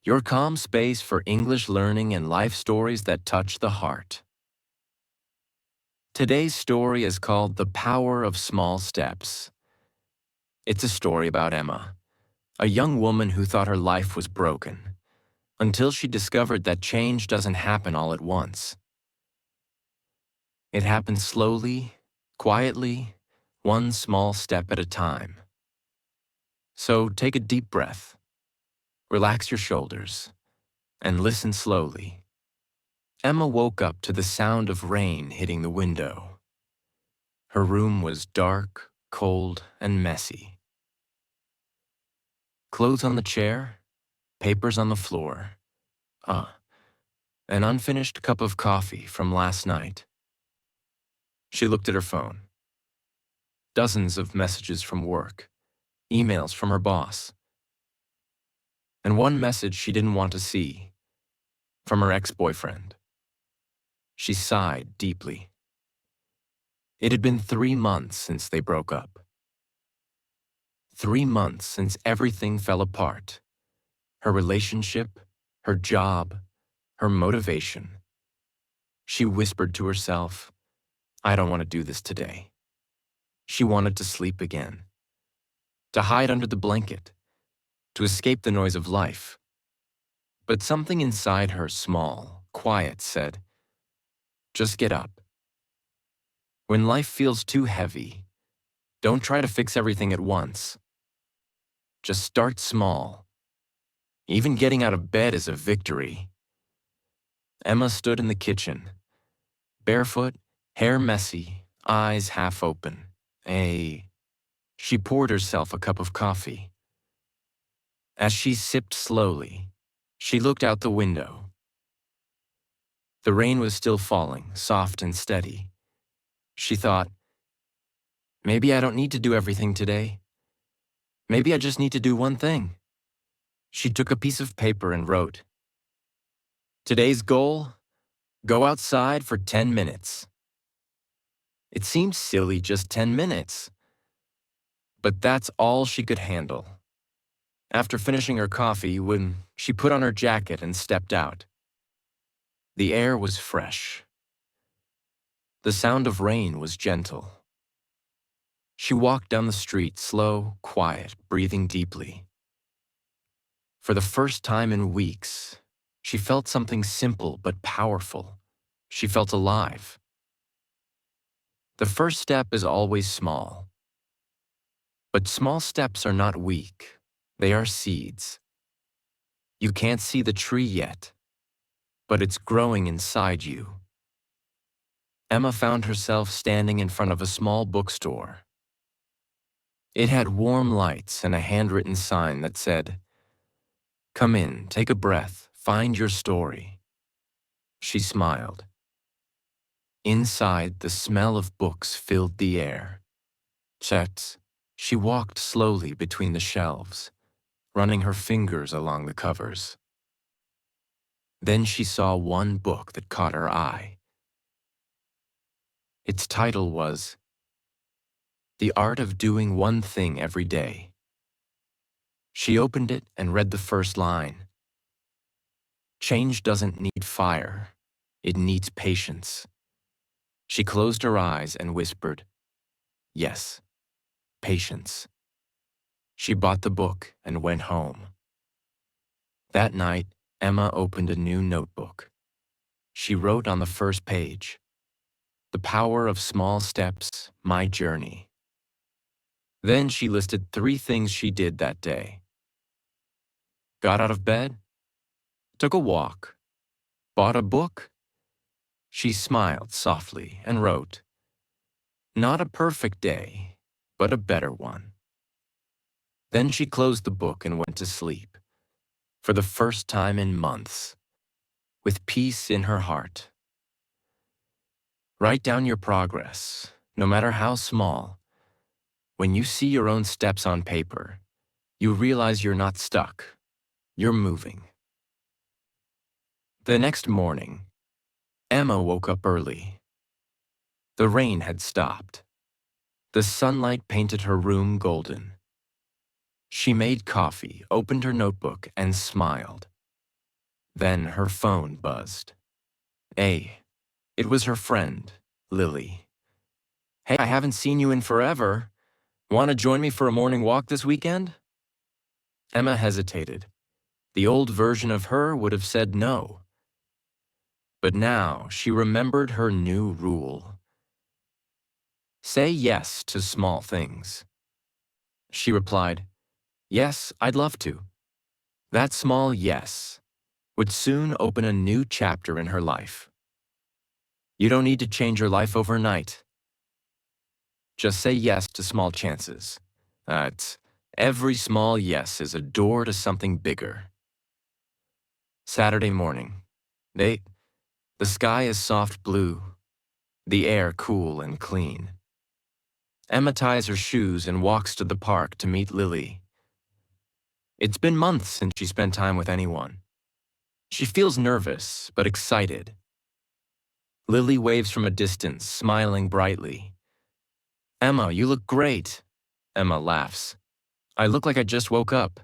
your calm space for English learning and life stories that touch the heart. Today's story is called The Power of Small Steps. It's a story about Emma, a young woman who thought her life was broken, until she discovered that change doesn't happen all at once. It happens slowly, quietly, one small step at a time. So take a deep breath, relax your shoulders, and listen slowly. Emma woke up to the sound of rain hitting the window. Her room was dark, cold, and messy. Clothes on the chair, papers on the floor. An unfinished cup of coffee from last night. She looked at her phone. Dozens of messages from work, emails from her boss, and one message she didn't want to see, from her ex-boyfriend. She sighed deeply. It had been 3 months since they broke up. 3 months since everything fell apart. Her relationship, her job, her motivation. She whispered to herself, "I don't want to do this today." She wanted to sleep again, to hide under the blanket, to escape the noise of life. But something inside her, small, quiet, said, "Just get up." When life feels too heavy, don't try to fix everything at once. Just start small. Even getting out of bed is a victory. Emma stood in the kitchen, barefoot, hair messy, eyes half open. She poured herself a cup of coffee. As she sipped slowly, she looked out the window. The rain was still falling, soft and steady. She thought, maybe I don't need to do everything today. Maybe I just need to do one thing. She took a piece of paper and wrote, "Today's goal, go outside for 10 minutes. It seemed silly, just 10 minutes. But that's all she could handle. After finishing her coffee, when she put on her jacket and stepped out, the air was fresh. The sound of rain was gentle. She walked down the street, slow, quiet, breathing deeply. For the first time in weeks, she felt something simple but powerful. She felt alive. The first step is always small. But small steps are not weak. They are seeds. You can't see the tree yet, but it's growing inside you. Emma found herself standing in front of a small bookstore. It had warm lights and a handwritten sign that said, "Come in, take a breath, find your story." She smiled. Inside, the smell of books filled the air. She walked slowly between the shelves, running her fingers along the covers. Then she saw one book that caught her eye. Its title was The Art of Doing One Thing Every Day. She opened it and read the first line. Change doesn't need fire, it needs patience. She closed her eyes and whispered, "Yes, patience." She bought the book and went home. That night, Emma opened a new notebook. She wrote on the first page, "The Power of Small Steps, My Journey." Then she listed 3 things she did that day. Got out of bed, took a walk, bought a book. She smiled softly and wrote, "Not a perfect day, but a better one." Then she closed the book and went to sleep, for the first time in months, with peace in her heart. Write down your progress, no matter how small. When you see your own steps on paper, you realize you're not stuck, you're moving. The next morning, Emma woke up early. The rain had stopped. The sunlight painted her room golden. She made coffee, opened her notebook, and smiled. Then her phone buzzed. It was her friend, Lily. "Hey, I haven't seen you in forever. Want to join me for a morning walk this weekend?" Emma hesitated. The old version of her would have said no. But now she remembered her new rule. Say yes to small things. She replied, "Yes, I'd love to." That small yes would soon open a new chapter in her life. You don't need to change your life overnight. Just say yes to small chances. Every small yes is a door to something bigger. Saturday morning. The sky is soft blue, the air cool and clean. Emma ties her shoes and walks to the park to meet Lily. It's been months since she spent time with anyone. She feels nervous, but excited. Lily waves from a distance, smiling brightly. "Emma, you look great." Emma laughs. "I look like I just woke up."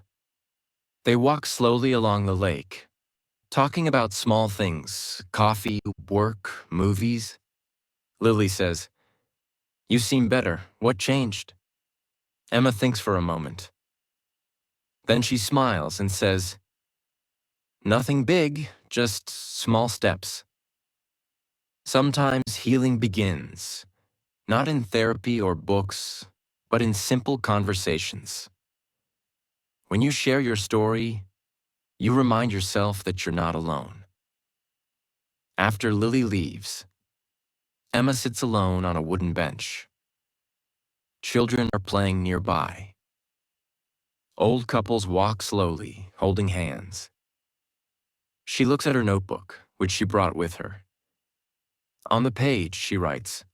They walk slowly along the lake, talking about small things, coffee, work, movies. Lily says, "You seem better. What changed?" Emma thinks for a moment. Then she smiles and says, "Nothing big, just small steps." Sometimes healing begins, not in therapy or books, but in simple conversations. When you share your story, you remind yourself that you're not alone. After Lily leaves, Emma sits alone on a wooden bench. Children are playing nearby. Old couples walk slowly, holding hands. She looks at her notebook, which she brought with her. On the page, she writes,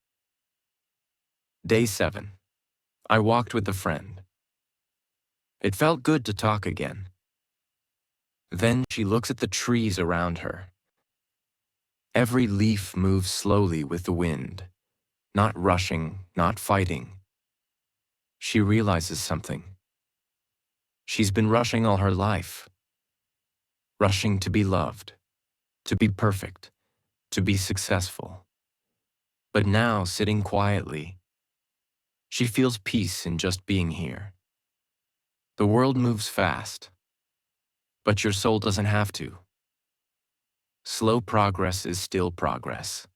Day 7. I walked with a friend. It felt good to talk again. Then she looks at the trees around her. Every leaf moves slowly with the wind, not rushing, not fighting. She realizes something. She's been rushing all her life. Rushing to be loved, to be perfect, to be successful. But now, sitting quietly, she feels peace in just being here. The world moves fast, but your soul doesn't have to. Slow progress is still progress.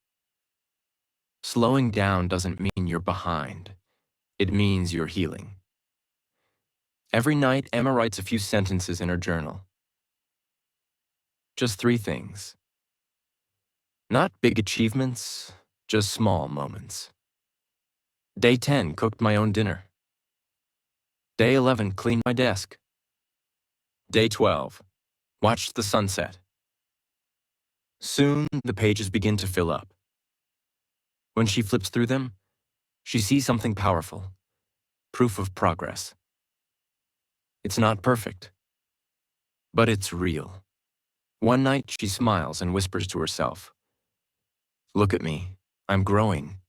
Slowing down doesn't mean you're behind. It means you're healing. Every night, Emma writes a few sentences in her journal. Just 3 things. Not big achievements, just small moments. Day 10, cooked my own dinner. Day 11, cleaned my desk. Day 12, watched the sunset. Soon, the pages begin to fill up. When she flips through them, she sees something powerful. Proof of progress. It's not perfect, but it's real. One night, she smiles and whispers to herself, "Look at me, I'm growing."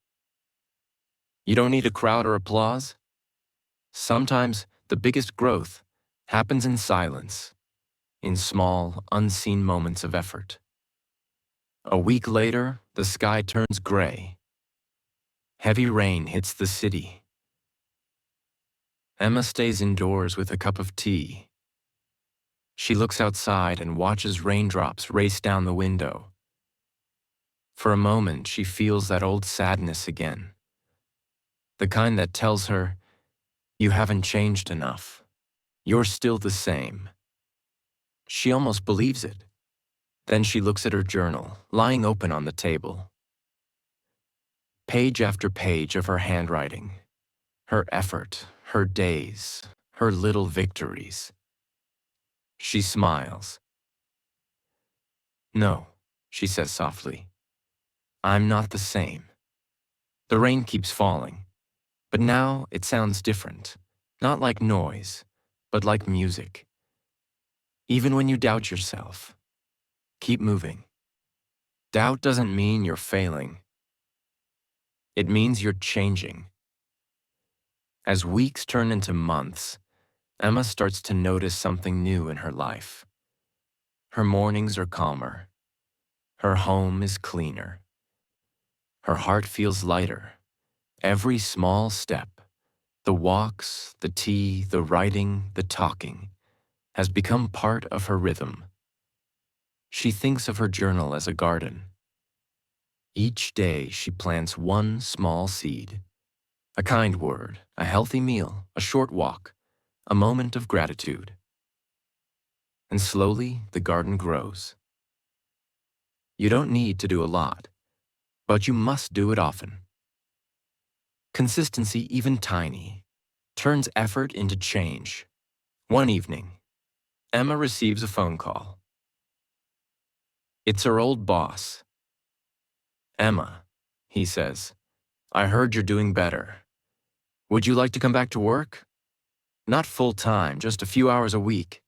You don't need a crowd or applause. Sometimes, the biggest growth happens in silence, in small, unseen moments of effort. A week later, the sky turns gray. Heavy rain hits the city. Emma stays indoors with a cup of tea. She looks outside and watches raindrops race down the window. For a moment, she feels that old sadness again. The kind that tells her, you haven't changed enough. You're still the same. She almost believes it. Then she looks at her journal, lying open on the table. Page after page of her handwriting. Her effort, her days, her little victories. She smiles. "No," she says softly. "I'm not the same." The rain keeps falling, but now it sounds different. Not like noise, but like music. Even when you doubt yourself, keep moving. Doubt doesn't mean you're failing. It means you're changing. As weeks turn into months, Emma starts to notice something new in her life. Her mornings are calmer. Her home is cleaner. Her heart feels lighter. Every small step, the walks, the tea, the writing, the talking, has become part of her rhythm. She thinks of her journal as a garden. Each day she plants one small seed. A kind word, a healthy meal, a short walk, a moment of gratitude. And slowly the garden grows. You don't need to do a lot, but you must do it often. Consistency, even tiny, turns effort into change. One evening, Emma receives a phone call. It's her old boss. Emma, he says, I heard you're doing better. Would you like to come back to work? Not full-time, just a few hours a week.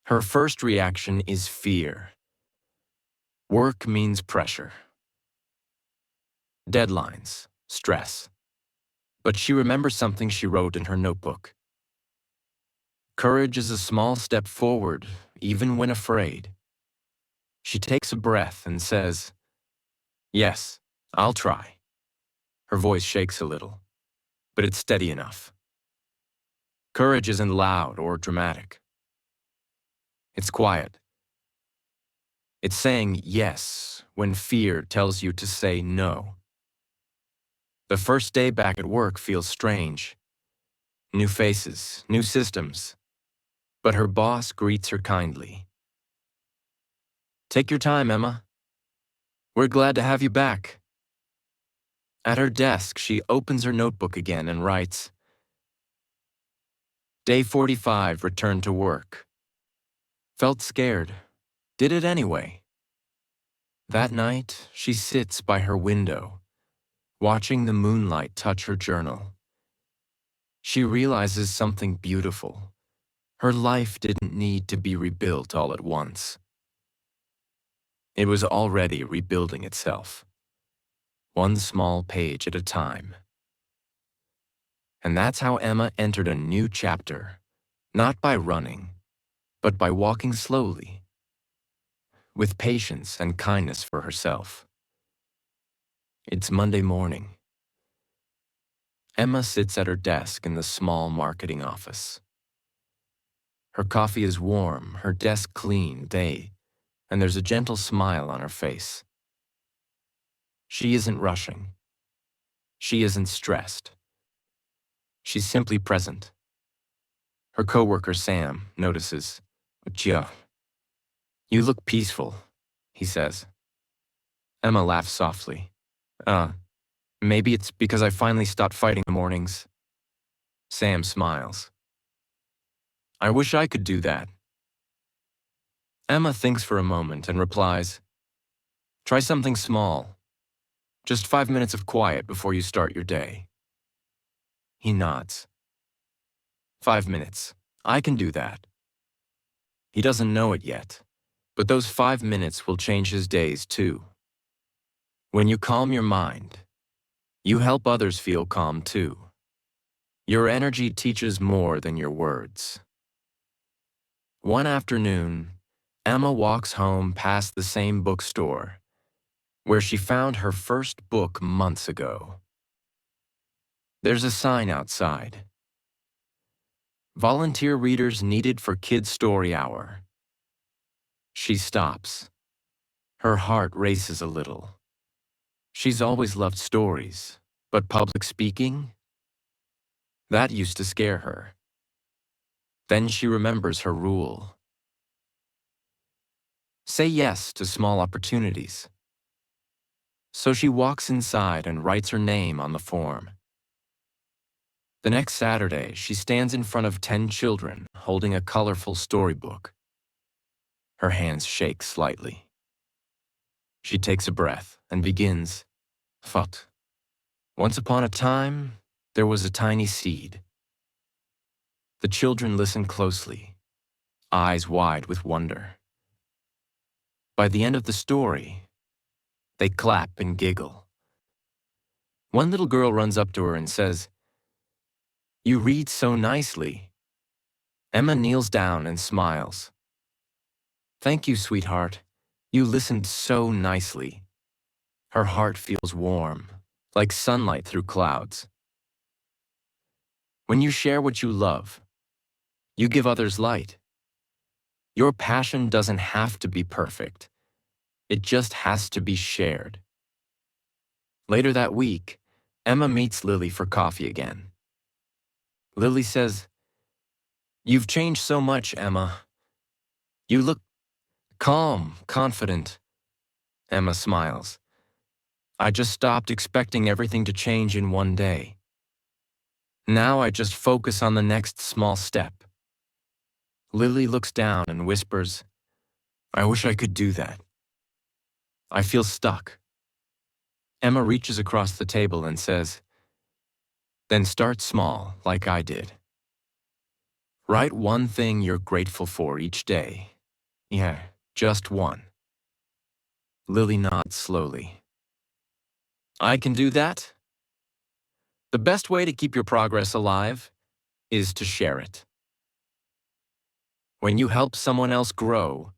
Her first reaction is fear. Work means pressure, deadlines, stress. But she remembers something she wrote in her notebook. Courage is a small step forward, even when afraid. She takes a breath and says, Yes, I'll try. Her voice shakes a little, but it's steady enough. Courage isn't loud or dramatic. It's quiet. It's saying yes when fear tells you to say no. The first day back at work feels strange. New faces, new systems. But her boss greets her kindly. Take your time, Emma. We're glad to have you back. At her desk, she opens her notebook again and writes, Day 45, return to work. Felt scared. Did it anyway. That night, she sits by her window, watching the moonlight touch her journal. She realizes something beautiful. Her life didn't need to be rebuilt all at once. It was already rebuilding itself, one small page at a time. And that's how Emma entered a new chapter, not by running, but by walking slowly, with patience and kindness for herself. It's Monday morning. Emma sits at her desk in the small marketing office. Her coffee is warm, her desk clean, and there's a gentle smile on her face. She isn't rushing. She isn't stressed. She's simply present. Her coworker Sam notices. Gia, you look peaceful, he says. Emma laughs softly. Maybe it's because I finally stopped fighting in the mornings. Sam smiles. I wish I could do that. Emma thinks for a moment and replies, Try something small. Just 5 minutes of quiet before you start your day. He nods. 5 minutes. I can do that. He doesn't know it yet, but those 5 minutes will change his days too. When you calm your mind, you help others feel calm too. Your energy teaches more than your words. One afternoon, Emma walks home past the same bookstore where she found her first book months ago. There's a sign outside. Volunteer readers needed for Kids Story Hour. She stops. Her heart races a little. She's always loved stories, but public speaking? That used to scare her. Then she remembers her rule. Say yes to small opportunities. So she walks inside and writes her name on the form. The next Saturday, she stands in front of 10 children holding a colorful storybook. Her hands shake slightly. She takes a breath and begins. Fat. Once upon a time, there was a tiny seed. The children listen closely, eyes wide with wonder. By the end of the story, they clap and giggle. One little girl runs up to her and says, You read so nicely. Emma kneels down and smiles. Thank you, sweetheart. You listened so nicely. Her heart feels warm, like sunlight through clouds. When you share what you love, you give others light. Your passion doesn't have to be perfect. It just has to be shared. Later that week, Emma meets Lily for coffee again. Lily says, "You've changed so much, Emma. You look calm, confident." Emma smiles. "I just stopped expecting everything to change in one day. Now I just focus on the next small step." Lily looks down and whispers, "I wish I could do that. I feel stuck." Emma reaches across the table and says, "Then start small, like I did. Write one thing you're grateful for each day. Yeah, just one." Lily nods slowly. "I can do that." The best way to keep your progress alive is to share it. When you help someone else grow,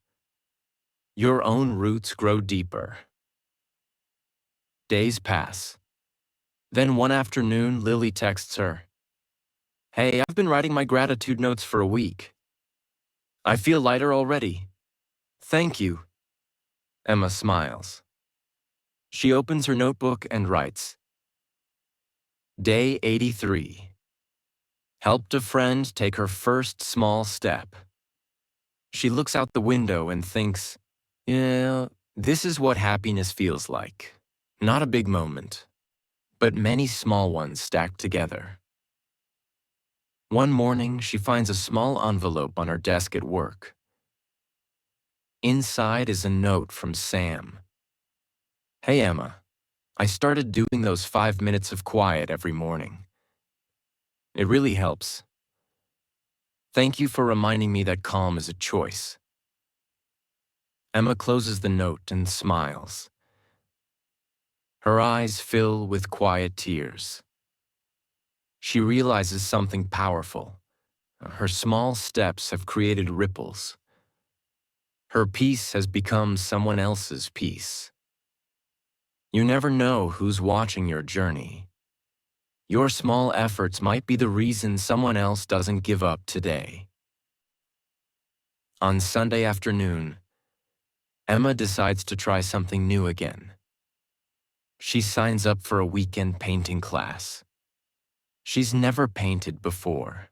your own roots grow deeper. Days pass. Then one afternoon, Lily texts her, "Hey, I've been writing my gratitude notes for a week. I feel lighter already. Thank you." Emma smiles. She opens her notebook and writes, Day 83. Helped a friend take her first small step. She looks out the window and thinks, yeah, this is what happiness feels like. Not a big moment, but many small ones stacked together. One morning, she finds a small envelope on her desk at work. Inside is a note from Sam. "Hey, Emma. I started doing those 5 minutes of quiet every morning. It really helps. Thank you for reminding me that calm is a choice." Emma closes the note and smiles. Her eyes fill with quiet tears. She realizes something powerful. Her small steps have created ripples. Her peace has become someone else's peace. You never know who's watching your journey. Your small efforts might be the reason someone else doesn't give up today. On Sunday afternoon, Emma decides to try something new again. She signs up for a weekend painting class. She's never painted before.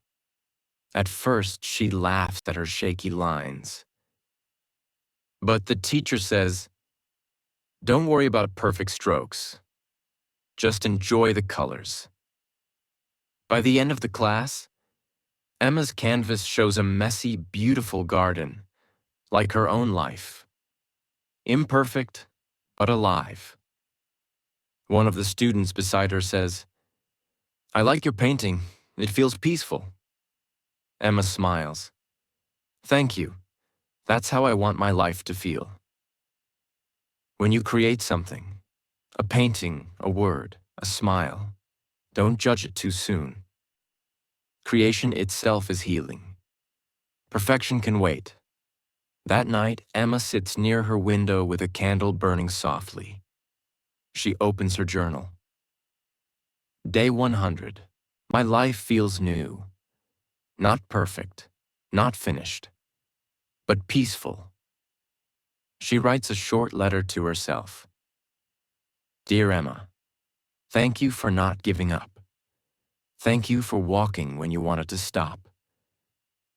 At first, she laughs at her shaky lines. But the teacher says, "Don't worry about perfect strokes. Just enjoy the colors." By the end of the class, Emma's canvas shows a messy, beautiful garden, like her own life. Imperfect, but alive. One of the students beside her says, "I like your painting. It feels peaceful." Emma smiles. "Thank you. That's how I want my life to feel." When you create something, a painting, a word, a smile, don't judge it too soon. Creation itself is healing. Perfection can wait. That night, Emma sits near her window with a candle burning softly. She opens her journal. Day 100. My life feels new. Not perfect, not finished, but peaceful. She writes a short letter to herself. Dear Emma, thank you for not giving up. Thank you for walking when you wanted to stop.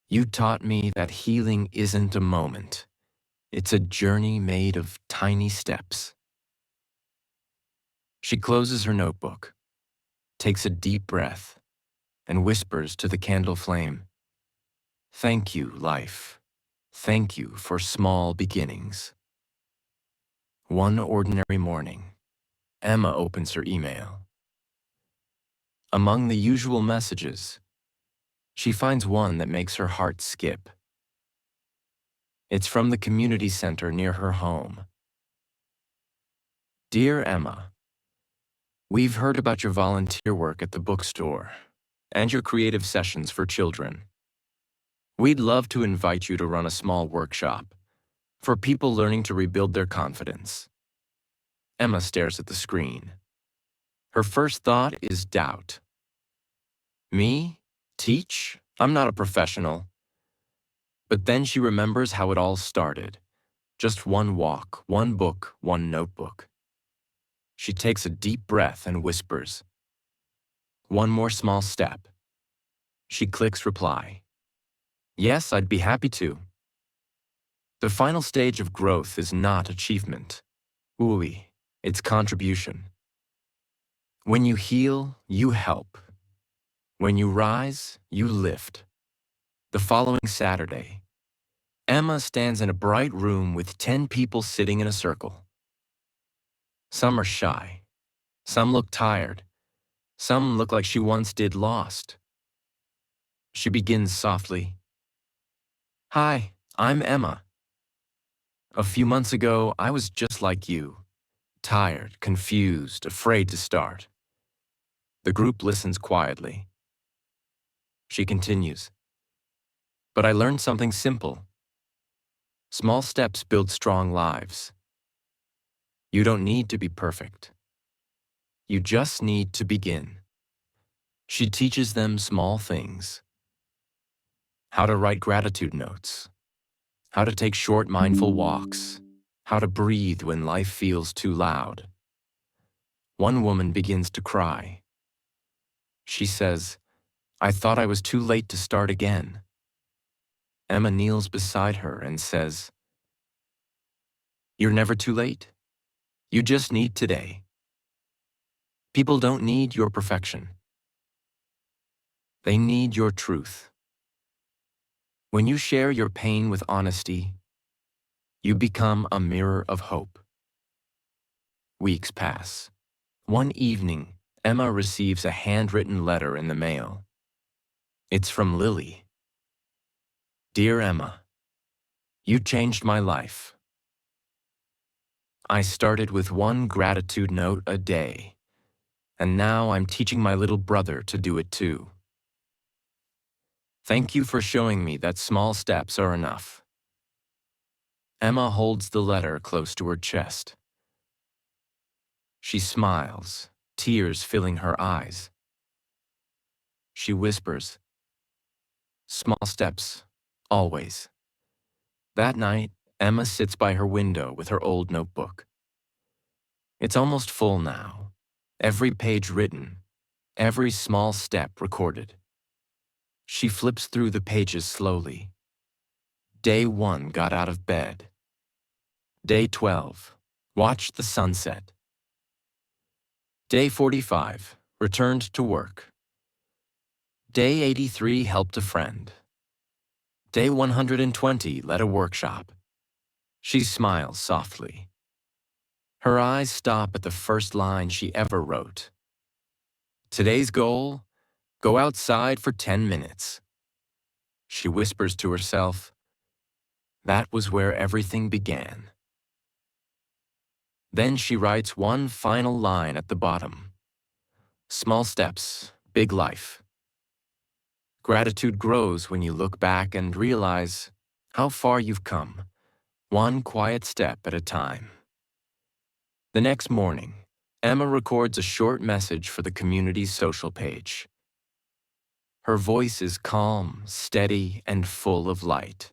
You taught me that healing isn't a moment. It's a journey made of tiny steps. She closes her notebook, takes a deep breath, and whispers to the candle flame, Thank you, life. Thank you for small beginnings. One ordinary morning, Emma opens her email. Among the usual messages, she finds one that makes her heart skip. It's from the community center near her home. Dear Emma, we've heard about your volunteer work at the bookstore and your creative sessions for children. We'd love to invite you to run a small workshop. For people learning to rebuild their confidence. Emma stares at the screen. Her first thought is doubt. Me? Teach? I'm not a professional. But then she remembers how it all started. Just one walk, one book, one notebook. She takes a deep breath and whispers, "One more small step." She clicks reply. "Yes, I'd be happy to." The final stage of growth is not achievement. Ooey, it's contribution. When you heal, you help. When you rise, you lift. The following Saturday, Emma stands in a bright room with 10 people sitting in a circle. Some are shy. Some look tired. Some look like she once did lost. She begins softly. "Hi, I'm Emma. A few months ago, I was just like you. Tired, confused, afraid to start." The group listens quietly. She continues. "But I learned something simple. Small steps build strong lives. You don't need to be perfect. You just need to begin." She teaches them small things. How to write gratitude notes. How to take short mindful walks. How to breathe when life feels too loud. One woman begins to cry. She says, "I thought I was too late to start again." Emma kneels beside her and says, "You're never too late. You just need today." People don't need your perfection. They need your truth. When you share your pain with honesty, you become a mirror of hope. Weeks pass. One evening, Emma receives a handwritten letter in the mail. It's from Lily. "Dear Emma, you changed my life. I started with one gratitude note a day, and now I'm teaching my little brother to do it too. Thank you for showing me that small steps are enough." Emma holds the letter close to her chest. She smiles, tears filling her eyes. She whispers, "Small steps, always." That night, Emma sits by her window with her old notebook. It's almost full now. Every page written, every small step recorded. She flips through the pages slowly. Day 1, got out of bed. Day 12, watched the sunset. Day 45, returned to work. Day 83, helped a friend. Day 120, led a workshop. She smiles softly. Her eyes stop at the first line she ever wrote. Today's goal, go outside for 10 minutes. She whispers to herself, that was where everything began. Then she writes one final line at the bottom. Small steps, big life. Gratitude grows when you look back and realize how far you've come, one quiet step at a time. The next morning, Emma records a short message for the community's social page. Her voice is calm, steady, and full of light.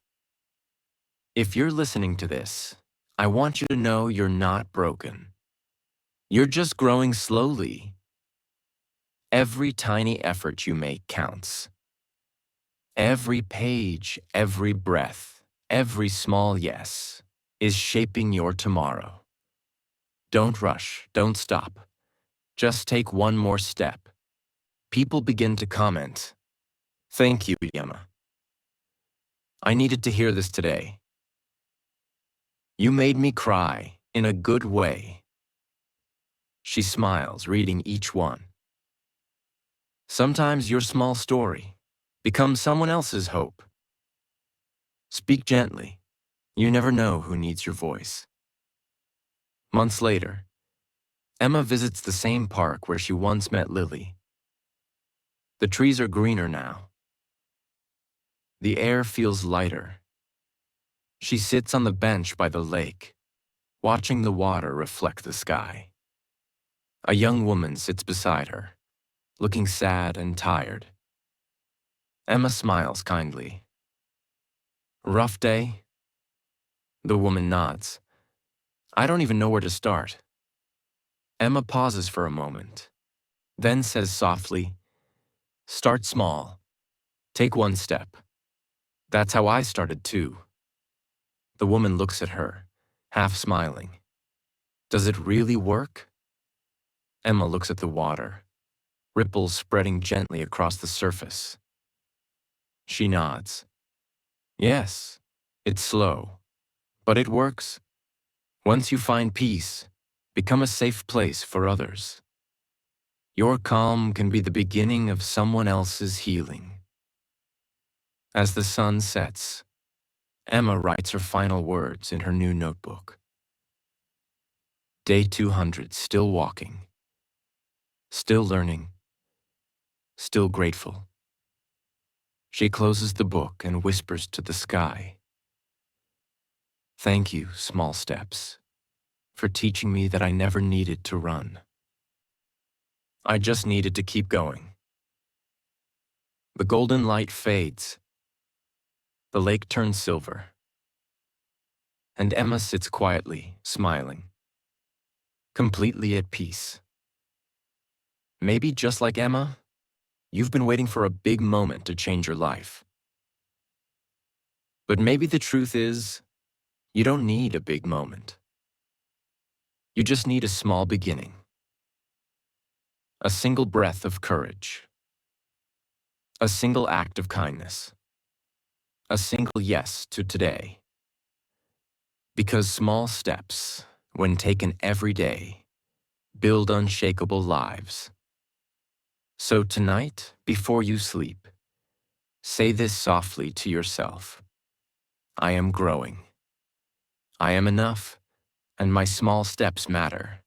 If you're listening to this, I want you to know you're not broken. You're just growing slowly. Every tiny effort you make counts. Every page, every breath, every small yes is shaping your tomorrow. Don't rush, don't stop. Just take one more step. People begin to comment. Thank you, Emma. I needed to hear this today. You made me cry in a good way. She smiles, reading each one. Sometimes your small story becomes someone else's hope. Speak gently. You never know who needs your voice. Months later, Emma visits the same park where she once met Lily. The trees are greener now. The air feels lighter. She sits on the bench by the lake, watching the water reflect the sky. A young woman sits beside her, looking sad and tired. Emma smiles kindly. Rough day? The woman nods. I don't even know where to start. Emma pauses for a moment, then says softly, start small. Take one step. That's how I started too. The woman looks at her, half smiling. Does it really work? Emma looks at the water, ripples spreading gently across the surface. She nods. Yes, it's slow, but it works. Once you find peace, become a safe place for others. Your calm can be the beginning of someone else's healing. As the sun sets, Emma writes her final words in her new notebook. Day 200, still walking, still learning, still grateful. She closes the book and whispers to the sky. Thank you, small steps, for teaching me that I never needed to run. I just needed to keep going. The golden light fades. The lake turns silver. And Emma sits quietly, smiling, completely at peace. Maybe just like Emma, you've been waiting for a big moment to change your life. But maybe the truth is, you don't need a big moment. You just need a small beginning. A single breath of courage. A single act of kindness. A single yes to today. Because small steps, when taken every day, build unshakable lives. So tonight, before you sleep, say this softly to yourself. I am growing. I am enough, and my small steps matter.